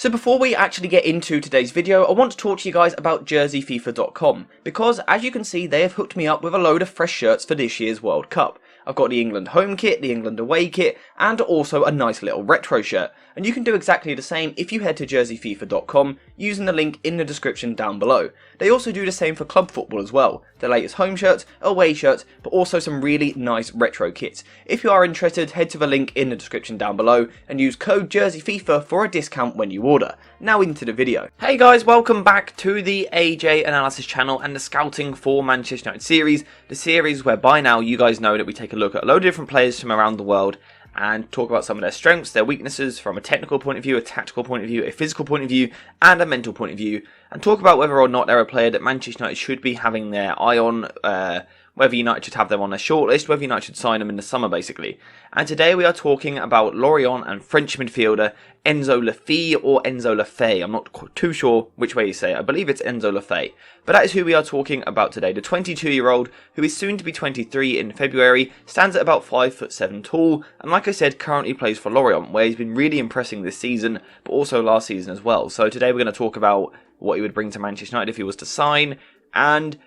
So before we actually get into today's video, I want to talk to you guys about jerseyfifa.com, because as you can see, they have hooked me up with a load of fresh shirts for this year's World Cup. I've got the England home kit, the England away kit, and also a nice little retro shirt. And you can do exactly the same if you head to jerseyfifa.com using the link in the description down below. They also do the same for club football as well. The latest home shirts, away shirts, but also some really nice retro kits. If you are interested, head to the link in the description down below and use code jerseyfifa for a discount when you order. Now into the video. Hey guys, welcome back to the AJ Analysis channel and the Scouting for Manchester United series. The series where by now you guys know that we take a look at a load of different players from around the world and talk about some of their strengths, their weaknesses from a technical point of view, a tactical point of view, a physical point of view, and a mental point of view, and talk about whether or not they're a player that Manchester United should be having their eye on, whether United should have them on their shortlist, whether United should sign them in the summer, basically. And today we are talking about Lorient and French midfielder Enzo Le Fée or Enzo Le Fée. I'm not too sure which way you say it. I believe it's Enzo Le Fée. But that is who we are talking about today. The 22-year-old, who is soon to be 23 in February, stands at about 5'7" tall, and like I said, currently plays for Lorient, where he's been really impressing this season, but also last season as well. So today we're going to talk about what he would bring to Manchester United if he was to sign, and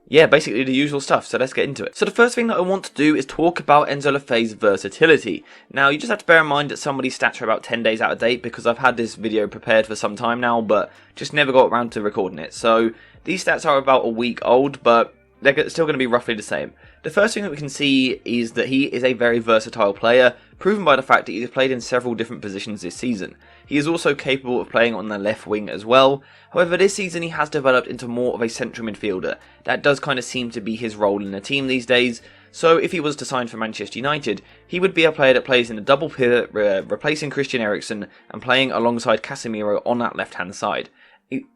yeah, basically the usual stuff, so let's get into it. So the first thing that I want to do is talk about Enzo Le Fée's versatility. Now, you just have to bear in mind that some of these stats are about 10 days out of date, because I've had this video prepared for some time now, but just never got around to recording it. So these stats are about a week old, but they're still going to be roughly the same. The first thing that we can see is that he is a very versatile player, proven by the fact that he has played in several different positions this season. He is also capable of playing on the left wing as well. However, this season he has developed into more of a central midfielder. That does kind of seem to be his role in the team these days. So if he was to sign for Manchester United, he would be a player that plays in a double pivot, replacing Christian Eriksen and playing alongside Casemiro on that left-hand side.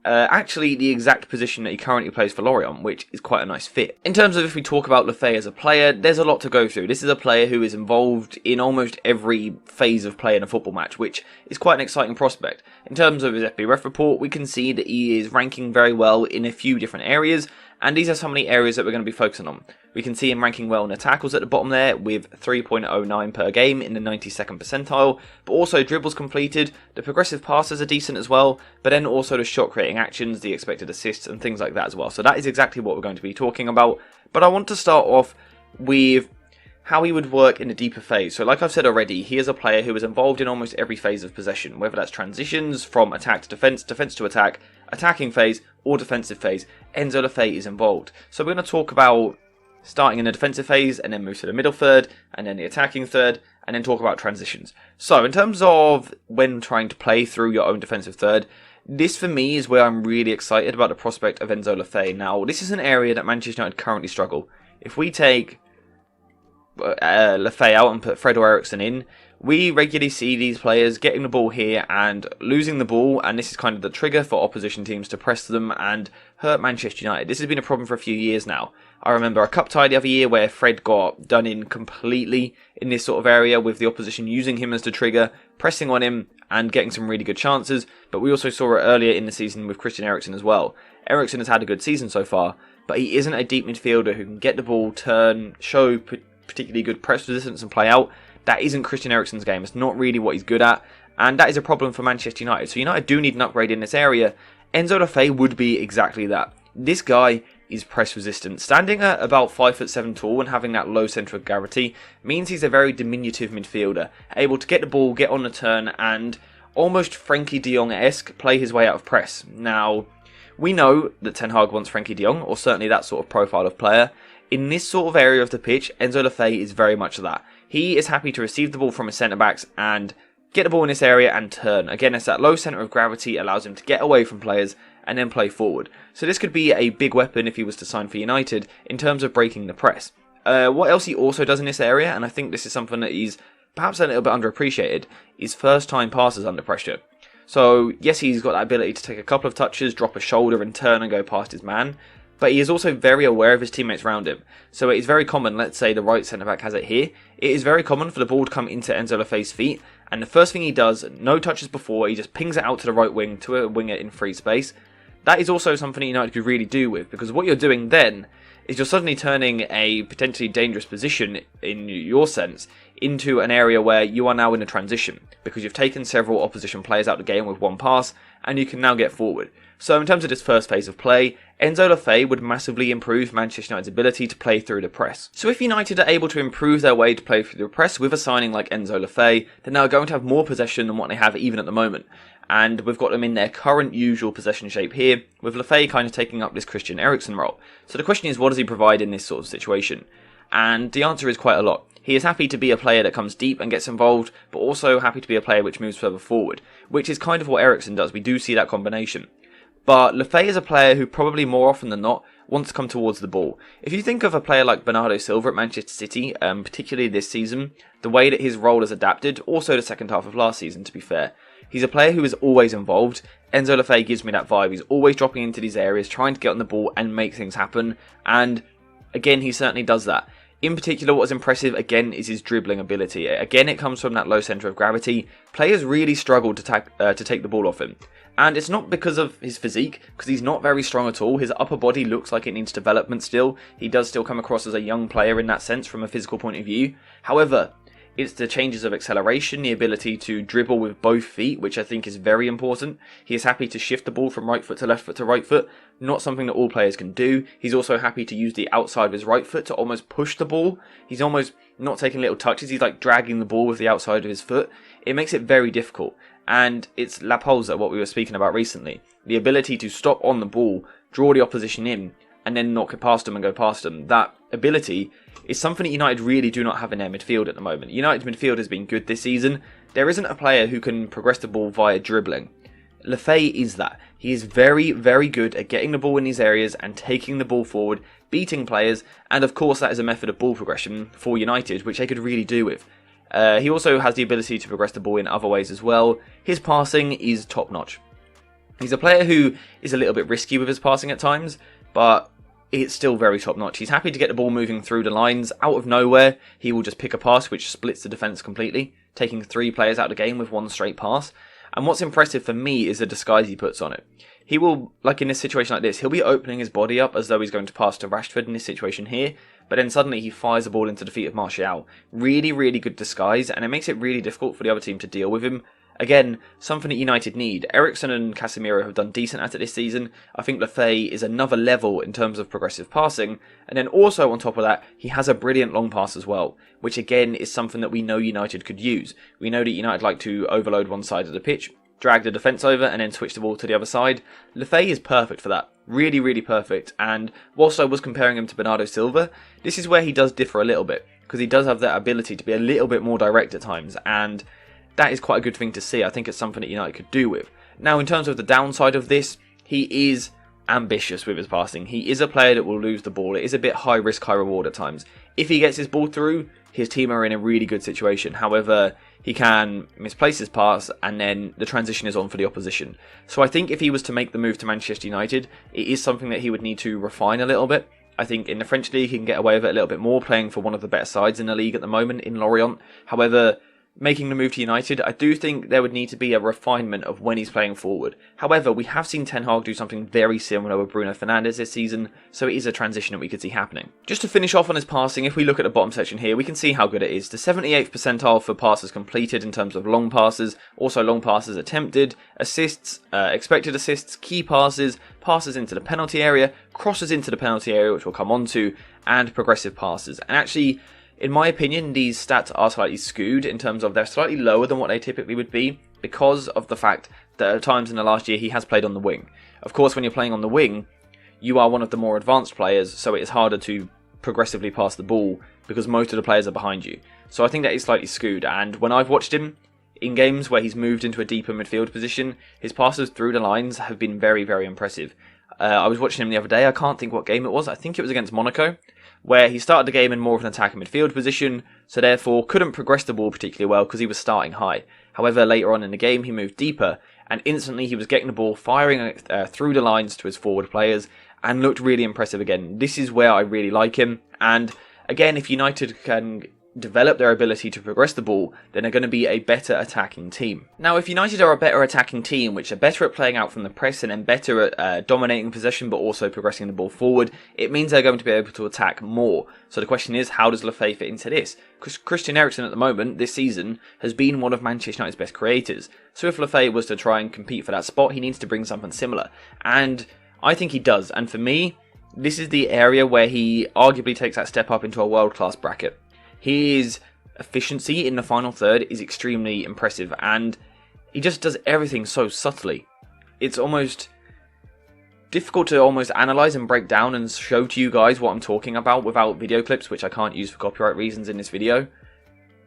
Actually the exact position that he currently plays for Lorient, which is quite a nice fit. In terms of if we talk about Le Fée as a player, there's a lot to go through. This is a player who is involved in almost every phase of play in a football match, which is quite an exciting prospect. In terms of his FBref report, we can see that he is ranking very well in a few different areas, and these are some of the areas that we're going to be focusing on. We can see him ranking well in the tackles at the bottom there with 3.09 per game in the 92nd percentile, but also dribbles completed, the progressive passes are decent as well, but then also the shot creating actions, the expected assists and things like that as well. So that is exactly what we're going to be talking about, but I want to start off with how he would work in a deeper phase. So like I've said already, he is a player who is involved in almost every phase of possession, whether that's transitions from attack to defence, defence to attack, attacking phase or defensive phase. Enzo Le Fée is involved. So we're going to talk about starting in the defensive phase and then move to the middle third and then the attacking third and then talk about transitions. So in terms of when trying to play through your own defensive third, this for me is where I'm really excited about the prospect of Enzo Le Fée. Now this is an area that Manchester United currently struggle. If we take Le Fée out and put Fred or Eriksen in, we regularly see these players getting the ball here and losing the ball, and this is kind of the trigger for opposition teams to press them and hurt Manchester United. This has been a problem for a few years now. I remember a cup tie the other year where Fred got done in completely in this sort of area with the opposition using him as the trigger, pressing on him and getting some really good chances, but we also saw it earlier in the season with Christian Eriksen as well. Eriksen has had a good season so far, but he isn't a deep midfielder who can get the ball, turn, show particularly good press resistance and play out. That isn't Christian Eriksen's game. It's not really what he's good at, and that is a problem for Manchester United. So United do need an upgrade in this area. Enzo Le Fée would be exactly that. This guy is press resistant. Standing at about 5'7" tall and having that low centre of gravity means he's a very diminutive midfielder, able to get the ball, get on the turn, and almost Frankie de Jong-esque play his way out of press. Now, we know that Ten Hag wants Frankie de Jong, or certainly that sort of profile of player. In this sort of area of the pitch, Enzo Le Fée is very much that. He is happy to receive the ball from his centre-backs and get the ball in this area and turn. Again, it's that low centre of gravity, allows him to get away from players and then play forward. So this could be a big weapon if he was to sign for United in terms of breaking the press. What else he also does in this area, and I think this is something that he's perhaps a little bit underappreciated, is first-time passes under pressure. So yes, he's got that ability to take a couple of touches, drop a shoulder and turn and go past his man, but he is also very aware of his teammates around him. So it is very common, let's say the right centre-back has it here, it is very common for the ball to come into Enzo Le Fée's feet, and the first thing he does, no touches before, he just pings it out to the right wing, to a winger in free space. That is also something that United could really do with, because what you're doing then is you're suddenly turning a potentially dangerous position, in your sense, into an area where you are now in a transition, because you've taken several opposition players out of the game with one pass, and you can now get forward. So in terms of this first phase of play, Enzo Le Fée would massively improve Manchester United's ability to play through the press. So if United are able to improve their way to play through the press with a signing like Enzo Le Fée, then they're going to have more possession than what they have even at the moment. And we've got them in their current usual possession shape here, with Le Fée kind of taking up this Christian Eriksen role. So the question is, what does he provide in this sort of situation? And the answer is quite a lot. He is happy to be a player that comes deep and gets involved, but also happy to be a player which moves further forward, which is kind of what Eriksen does. We do see that combination. But Le Fée is a player who probably more often than not wants to come towards the ball. If you think of a player like Bernardo Silva at Manchester City, particularly this season, the way that his role has adapted, also the second half of last season to be fair, he's a player who is always involved. Enzo Le Fée gives me that vibe. He's always dropping into these areas, trying to get on the ball and make things happen, and again, he certainly does that. In particular, what is impressive, again, is his dribbling ability. Again, it comes from that low centre of gravity. Players really struggle to take the ball off him. And it's not because of his physique, because he's not very strong at all. His upper body looks like it needs development still. He does still come across as a young player in that sense from a physical point of view. However, it's the changes of acceleration, the ability to dribble with both feet, which I think is very important. He is happy to shift the ball from right foot to left foot to right foot, not something that all players can do. He's also happy to use the outside of his right foot to almost push the ball. He's almost not taking little touches, he's like dragging the ball with the outside of his foot. It makes it very difficult. And it's La Pausa, what we were speaking about recently. The ability to stop on the ball, draw the opposition in, and then knock it past them and go past them. That ability is something that United really do not have in their midfield at the moment. United's midfield has been good this season. There isn't a player who can progress the ball via dribbling. Le Fée is that. He is very, very good at getting the ball in these areas and taking the ball forward, beating players, and of course that is a method of ball progression for United, which they could really do with. He also has the ability to progress the ball in other ways as well. His passing is top-notch. He's a player who is a little bit risky with his passing at times, but it's still very top-notch. He's happy to get the ball moving through the lines. Out of nowhere, he will just pick a pass which splits the defence completely, taking 3 players out of the game with one straight pass. And what's impressive for me is the disguise he puts on it. He will, like in this situation like this, he'll be opening his body up as though he's going to pass to Rashford in this situation here, but then suddenly he fires the ball into the feet of Martial. Really, really good disguise, and it makes it really difficult for the other team to deal with him. Again, something that United need. Eriksen and Casemiro have done decent at it this season. I think Le Fée is another level in terms of progressive passing. And then also on top of that, he has a brilliant long pass as well, which again is something that we know United could use. We know that United like to overload one side of the pitch, drag the defence over and then switch the ball to the other side. Le Fée is perfect for that. Really, really perfect. And whilst I was comparing him to Bernardo Silva, this is where he does differ a little bit, because he does have that ability to be a little bit more direct at times, and that is quite a good thing to see. I think it's something that United could do with. Now, in terms of the downside of this, he is ambitious with his passing. He is a player that will lose the ball. It is a bit high risk, high reward at times. If he gets his ball through, his team are in a really good situation. However, he can misplace his pass and then the transition is on for the opposition. So I think if he was to make the move to Manchester United, it is something that he would need to refine a little bit. I think in the French league he can get away with it a little bit more, playing for one of the better sides in the league at the moment in Lorient. However, making the move to United, I do think there would need to be a refinement of when he's playing forward. However, we have seen Ten Hag do something very similar with Bruno Fernandes this season, so it is a transition that we could see happening. Just to finish off on his passing, if we look at the bottom section here, we can see how good it is. The 78th percentile for passes completed in terms of long passes, also long passes attempted, assists, expected assists, key passes, passes into the penalty area, crosses into the penalty area, which we'll come on to, and progressive passes. And actually, in my opinion, these stats are slightly skewed in terms of they're slightly lower than what they typically would be because of the fact that at times in the last year he has played on the wing. Of course, when you're playing on the wing, you are one of the more advanced players, so it is harder to progressively pass the ball because most of the players are behind you. So I think that is slightly skewed, and when I've watched him in games where he's moved into a deeper midfield position, his passes through the lines have been very, very impressive. I was watching him the other day, I can't think what game it was, I think it was against Monaco, where he started the game in more of an attacking midfield position, so therefore couldn't progress the ball particularly well because he was starting high. However, later on in the game he moved deeper, and instantly he was getting the ball, firing it through the lines to his forward players, and looked really impressive again. This is where I really like him, and again, if United can develop their ability to progress the ball, then they're going to be a better attacking team. Now, if United are a better attacking team, which are better at playing out from the press and then better at dominating possession but also progressing the ball forward, it means they're going to be able to attack more. So the question is, how does Le Fée fit into this? Because Christian Eriksen at the moment, this season, has been one of Manchester United's best creators. So if Le Fée was to try and compete for that spot, he needs to bring something similar. And I think he does. And for me, this is the area where he arguably takes that step up into a world-class bracket. His efficiency in the final third is extremely impressive, and he just does everything so subtly. It's almost difficult to almost analyse and break down and show to you guys what I'm talking about without video clips, which I can't use for copyright reasons in this video.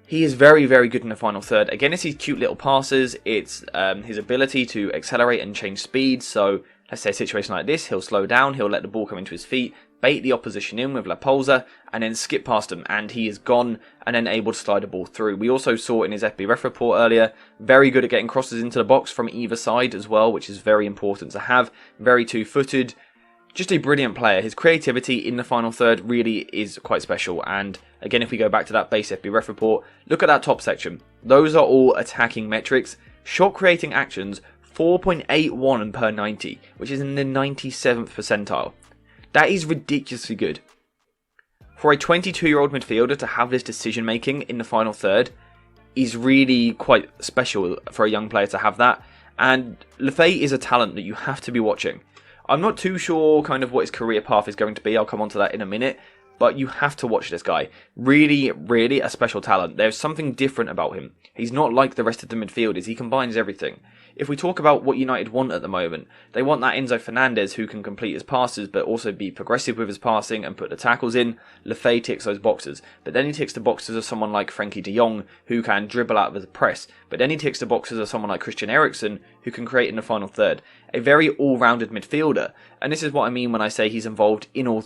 He is very, very good in the final third. Again, it's his cute little passes, it's his ability to accelerate and change speed. So let's say a situation like this, he'll slow down, he'll let the ball come into his feet, bait the opposition in with La Polza, and then skip past them, and he is gone, and then able to slide the ball through. We also saw in his FB Ref report earlier, very good at getting crosses into the box from either side as well, which is very important to have. Very two-footed, just a brilliant player. His creativity in the final third really is quite special, and again, if we go back to that base FB Ref report, look at that top section. Those are all attacking metrics. Shot creating actions, 4.81 per 90, which is in the 97th percentile. That is ridiculously good. For a 22-year-old midfielder to have this decision making in the final third is really quite special for a young player to have that. And Le Fée is a talent that you have to be watching. I'm not too sure kind of what his career path is going to be. I'll come on to that in a minute. But you have to watch this guy. Really, really a special talent. There's something different about him. He's not like the rest of the midfielders. He combines everything. If we talk about what United want at the moment, they want that Enzo Fernandez who can complete his passes but also be progressive with his passing and put the tackles in. Le Fée ticks those boxes. But then he ticks the boxes of someone like Frankie de Jong who can dribble out of the press. But then he ticks the boxes of someone like Christian Eriksen who can create in the final third. A very all-rounded midfielder. And this is what I mean when I say he's involved in all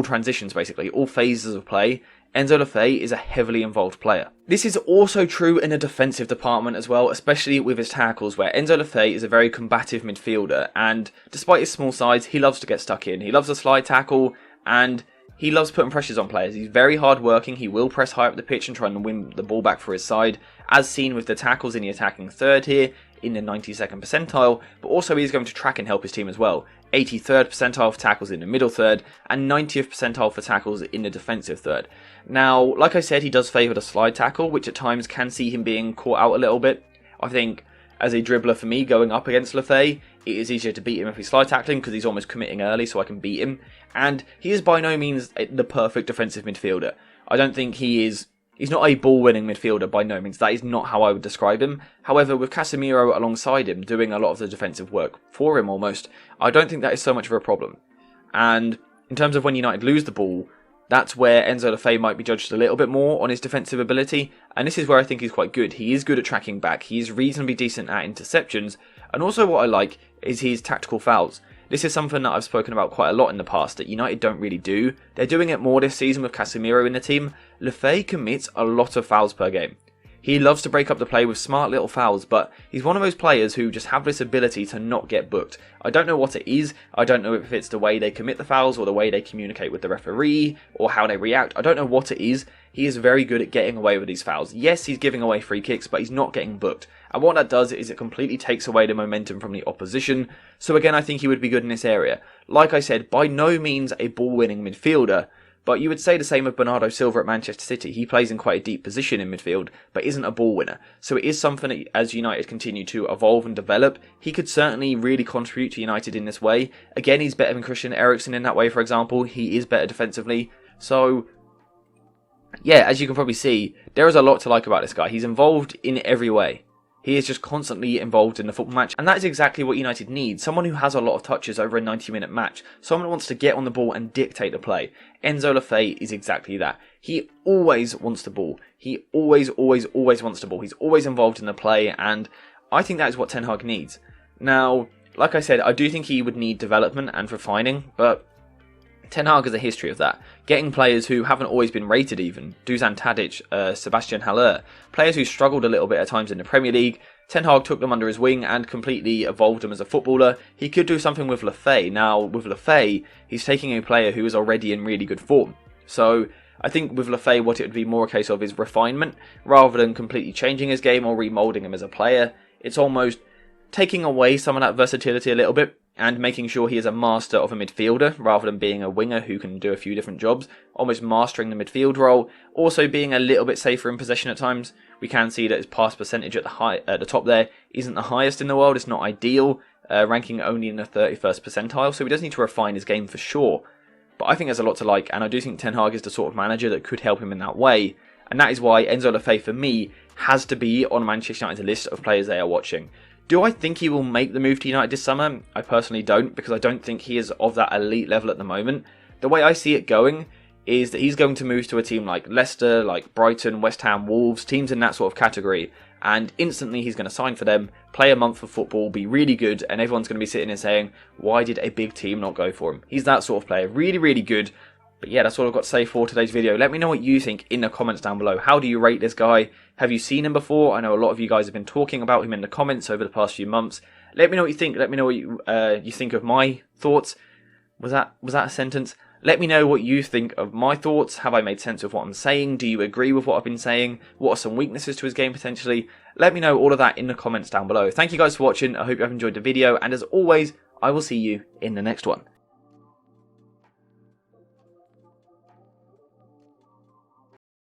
transitions, basically, all phases of play. Enzo Le Fée is a heavily involved player. This is also true in the defensive department as well, especially with his tackles, where Enzo Le Fée is a very combative midfielder, and despite his small size, he loves to get stuck in. He loves a slide tackle, and he loves putting pressures on players. He's very hard working. He will press high up the pitch and try and win the ball back for his side, as seen with the tackles in the attacking third here, in the 92nd percentile, but also he's going to track and help his team as well. 83rd percentile for tackles in the middle third, and 90th percentile for tackles in the defensive third. Now, like I said, he does favour the slide tackle, which at times can see him being caught out a little bit. I think, as a dribbler for me, going up against Le Fée, it is easier to beat him if he's slide tackling, because he's almost committing early, so I can beat him. And he is by no means the perfect defensive midfielder. I don't think he's not a ball-winning midfielder by no means. That is not how I would describe him. However, with Casemiro alongside him, doing a lot of the defensive work for him almost, I don't think that is so much of a problem. And in terms of when United lose the ball, that's where Enzo Le Fée might be judged a little bit more on his defensive ability. And this is where I think he's quite good. He is good at tracking back. He is reasonably decent at interceptions. And also what I like is his tactical fouls. This is something that I've spoken about quite a lot in the past that United don't really do. They're doing it more this season with Casemiro in the team. Le Fée commits a lot of fouls per game. He loves to break up the play with smart little fouls, but he's one of those players who just have this ability to not get booked. I don't know what it is. I don't know if it's the way they commit the fouls or the way they communicate with the referee or how they react. I don't know what it is. He is very good at getting away with these fouls. Yes, he's giving away free kicks, but he's not getting booked. And what that does is it completely takes away the momentum from the opposition. So again, I think he would be good in this area. Like I said, by no means a ball-winning midfielder, but you would say the same of Bernardo Silva at Manchester City. He plays in quite a deep position in midfield, but isn't a ball winner. So it is something that, as United continue to evolve and develop, he could certainly really contribute to United in this way. Again, he's better than Christian Eriksen in that way, for example. He is better defensively. So, yeah, as you can probably see, there is a lot to like about this guy. He's involved in every way. He is just constantly involved in the football match, and that is exactly what United need. Someone who has a lot of touches over a 90-minute match. Someone who wants to get on the ball and dictate the play. Enzo Le Fée is exactly that. He always wants the ball. He always wants the ball. He's always involved in the play, and I think that is what Ten Hag needs. Now, like I said, I do think he would need development and refining, but Ten Hag has a history of that. Getting players who haven't always been rated even. Dusan Tadic, Sebastian Haller. Players who struggled a little bit at times in the Premier League. Ten Hag took them under his wing and completely evolved them as a footballer. He could do something with Le Fée. Now, with Le Fée, he's taking a player who is already in really good form. So, I think with Le Fée, what it would be more a case of is refinement, rather than completely changing his game or remoulding him as a player. It's almost taking away some of that versatility a little bit, and making sure he is a master of a midfielder, rather than being a winger who can do a few different jobs, almost mastering the midfield role, also being a little bit safer in possession at times. We can see that his pass percentage at the top there isn't the highest in the world, it's not ideal, ranking only in the 31st percentile, so he does need to refine his game for sure. But I think there's a lot to like, and I do think Ten Hag is the sort of manager that could help him in that way, and that is why Enzo Le Fée, for me, has to be on Manchester United's list of players they are watching. Do I think he will make the move to United this summer? I personally don't, because I don't think he is of that elite level at the moment. The way I see it going is that he's going to move to a team like Leicester, like Brighton, West Ham, Wolves, teams in that sort of category, and instantly he's going to sign for them, play a month of football, be really good, and everyone's going to be sitting there saying, why did a big team not go for him? He's that sort of player, really, really good. But yeah, that's all I've got to say for today's video. Let me know what you think in the comments down below. How do you rate this guy? Have you seen him before? I know a lot of you guys have been talking about him in the comments over the past few months. Let me know what you think. Let me know what you think of my thoughts. Was that a sentence? Let me know what you think of my thoughts. Have I made sense of what I'm saying? Do you agree with what I've been saying? What are some weaknesses to his game potentially? Let me know all of that in the comments down below. Thank you guys for watching. I hope you have enjoyed the video. And as always, I will see you in the next one.